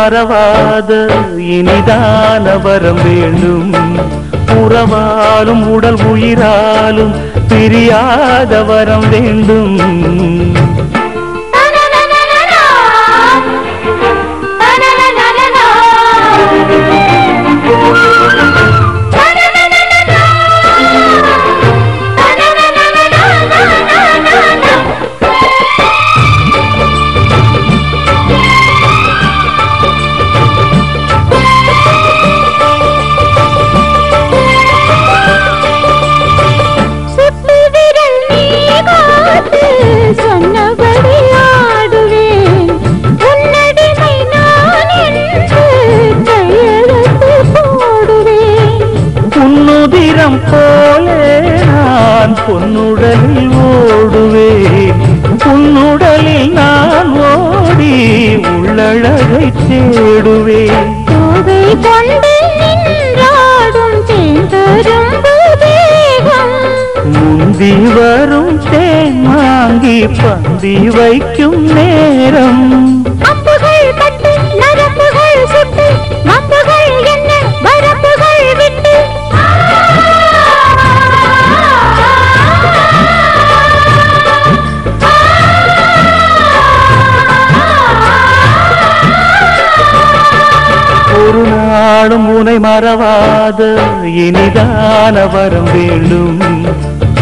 மறவாத இனிதான வரம் வேண்டும். உறவாலும் உடல் உயிராலும் பிரியாத வரம் வேண்டும். உன்னுதிரம் போலே நான் பொன்னுடலில் ஓடுவேன். உன்னுடலில் நான் ஓடி உள்ளழகை தேடுவேன். முந்தி வரும் தேன் வாங்கி பந்தி வைக்கும் நேரம். ஒரு நாளும் உனை மறவாத இனிதான வரம் வேண்டும்.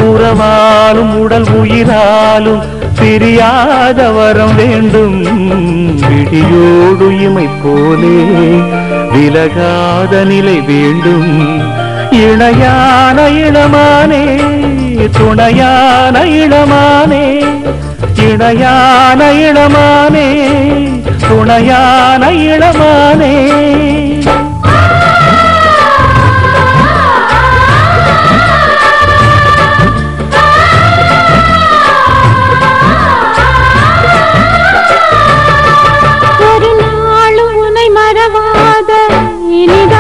உறவாலும் உடல் உயிராலும் பிரியாத வரம் வேண்டும். விடியோடு இமை போலே விலகாத நிலை வேண்டும். இணையான இளமானே துணையான இளமானே. இணையான இளமானே துணையான இளமானே. ஒரு நாளும் உன்னை மறவாத இனிதா